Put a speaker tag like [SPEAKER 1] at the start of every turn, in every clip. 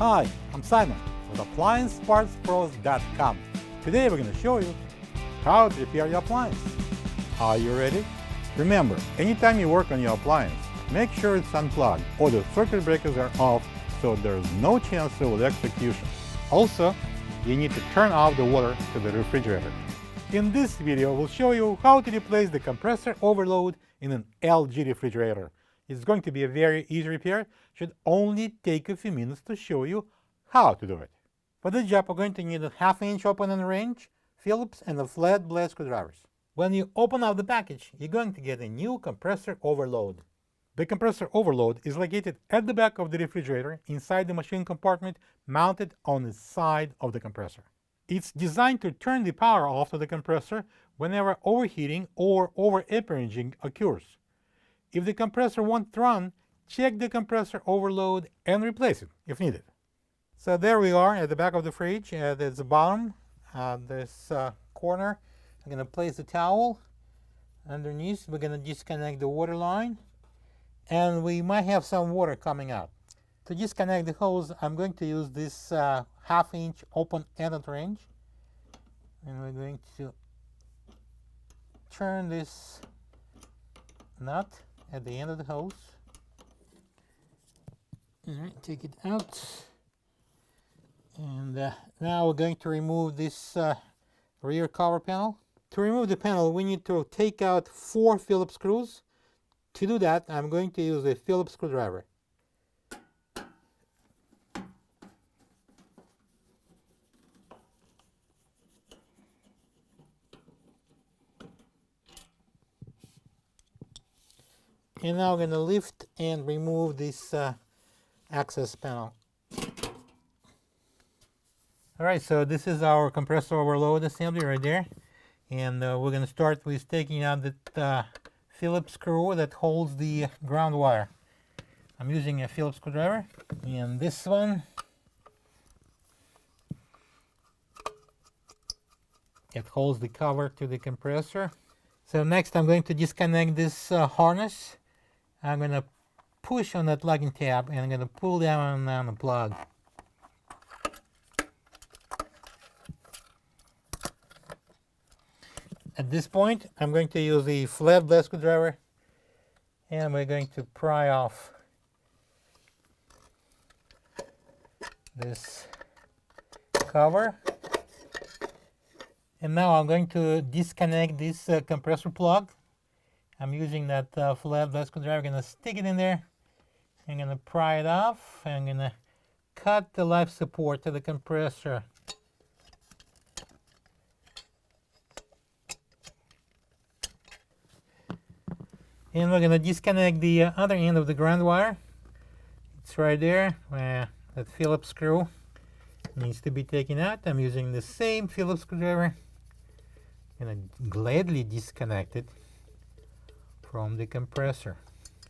[SPEAKER 1] Hi, I'm Simon with AppliancePartsPros.com. Today we're going to show you how to repair your appliance. Are you ready? Remember, anytime you work on your appliance, make sure it's unplugged or the circuit breakers are off so there's no chance of electrocution. Also, you need to turn off the water to the refrigerator. In this video, we'll show you how to replace the compressor overload in an LG refrigerator. It's going to be a very easy repair. Should only take a few minutes to show you how to do it. For this job, we're going to need a 1/2-inch open end wrench, Phillips, and a flat blade screwdrivers. When you open up the package, you're going to get a new compressor overload. The compressor overload is located at the back of the refrigerator inside the machine compartment mounted on the side of the compressor. It's designed to turn the power off to the compressor whenever overheating or over-aperienging occurs. If the compressor won't run, check the compressor overload and replace it if needed. So there we are at the back of the fridge. At the bottom, this corner, I'm going to place the towel underneath. We're going to disconnect the water line, and we might have some water coming out. To disconnect the hose, I'm going to use this 1/2-inch open-ended wrench, and we're going to turn this nut at the end of the hose. All right, take it out. And now we're going to remove this rear cover panel. To remove the panel, we need to take out 4 Phillips screws. To do that, I'm going to use a Phillips screwdriver. And now I'm going to lift and remove this access panel. Alright, so this is our compressor overload assembly right there. And we're going to start with taking out the Phillips screw that holds the ground wire. I'm using a Phillips screwdriver. And this one, it holds the cover to the compressor. So next I'm going to disconnect this harness. I'm going to push on that locking tab and I'm going to pull down on the plug. At this point, I'm going to use the flat blade screwdriver and we're going to pry off this cover. And now I'm going to disconnect this compressor plug. I'm using that flat blade screwdriver. I'm going to stick it in there. I'm going to pry it off. And I'm going to cut the life support to the compressor. And we're going to disconnect the other end of the ground wire. It's right there. That Phillips screw needs to be taken out. I'm using the same Phillips screwdriver. I'm going to gladly disconnect it from the compressor.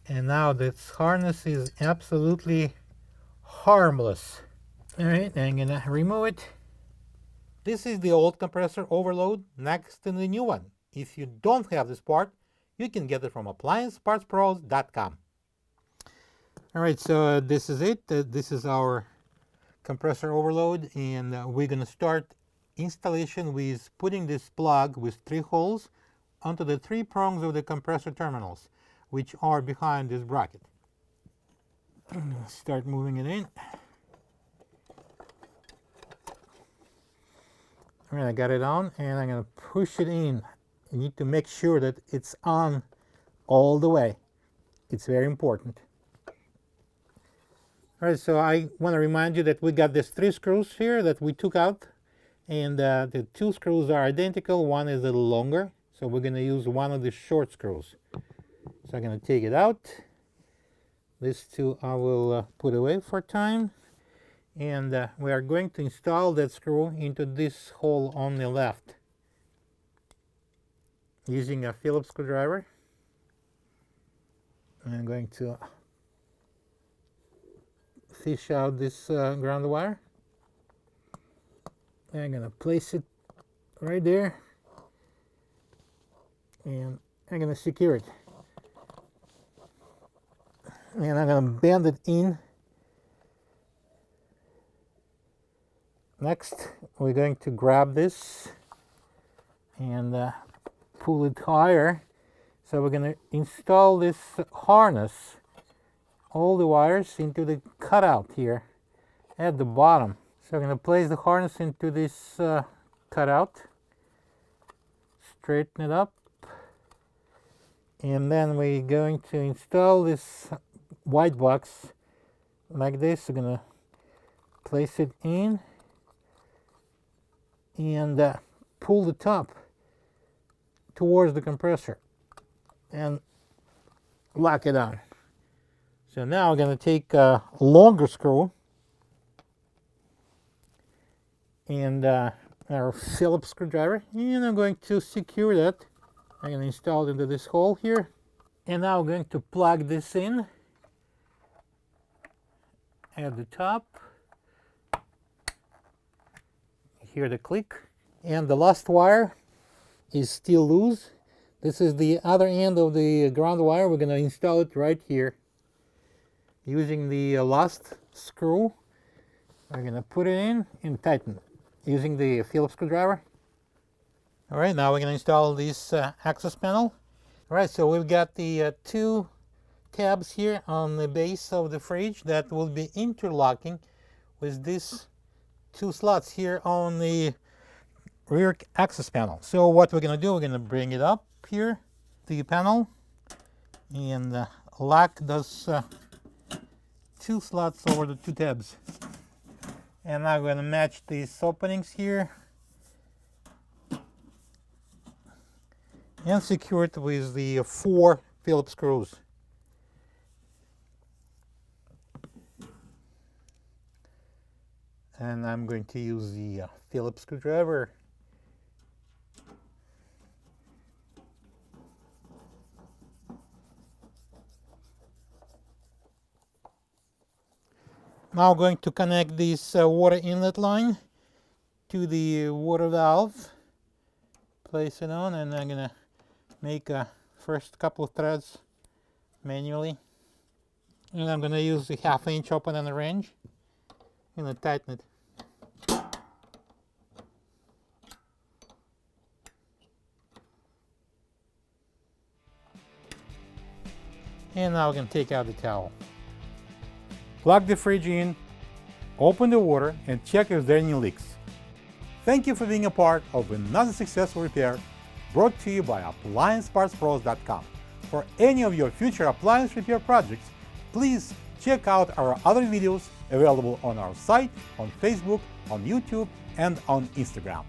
[SPEAKER 1] And now this harness is absolutely harmless. Alright, I'm going to remove it. This is the old compressor overload next to the new one. If you don't have this part, you can get it from AppliancePartsPros.com. Alright, so this is it. This is our compressor overload, and we're going to start installation with putting this plug with 3 holes onto the 3 prongs of the compressor terminals, which are behind this bracket. I'm going to start moving it in. Alright, I got it on, and I'm going to push it in. You need to make sure that it's on all the way. It's very important. Alright, so I want to remind you that we got these 3 screws here that we took out, and the 2 screws are identical. One is a little longer, so we're going to use one of the short screws. So I'm going to take it out. These 2 I will put away for time, and we are going to install that screw into this hole on the left using a Phillips screwdriver. I'm going to fish out this ground wire. I'm going to place it right there, and I'm going to secure it. And I'm going to bend it in Next, we're going to grab this and pull it higher. So we're going to install this harness, all the wires into the cutout here at the bottom. So we're going to place the harness into this cutout, straighten it up, and then we're going to install this white box like this. We're going to place it in and pull the top towards the compressor and lock it on. So now we're going to take a longer screw and our Phillips screwdriver, and I'm going to secure that. I'm going to install it into this hole here, and now I'm going to plug this in at the top. Hear the click, and the last wire is still loose. This is the other end of the ground wire. We're going to install it right here using the last screw. We're going to put it in and tighten using the Phillips screwdriver. All right, now we're going to install this access panel. All right, so we've got the two tabs here on the base of the fridge that will be interlocking with these two slots here on the rear access panel. So what we're going to do, we're going to bring it up here, the panel, and lock those two slots over the two tabs. And now I'm going to match these openings here and secure it with the 4 Phillips screws. And I'm going to use the Phillips screwdriver. Now I'm going to connect this water inlet line to the water valve. Place it on, and I'm going to make a first couple of threads manually. And I'm going to use the 1/2 inch open end wrench and tighten it. And now we can take out the towel. Plug the fridge in, open the water, and check if there are any leaks. Thank you for being a part of another successful repair brought to you by AppliancePartsPros.com. For any of your future appliance repair projects, please check out our other videos available on our site, on Facebook, on YouTube, and on Instagram.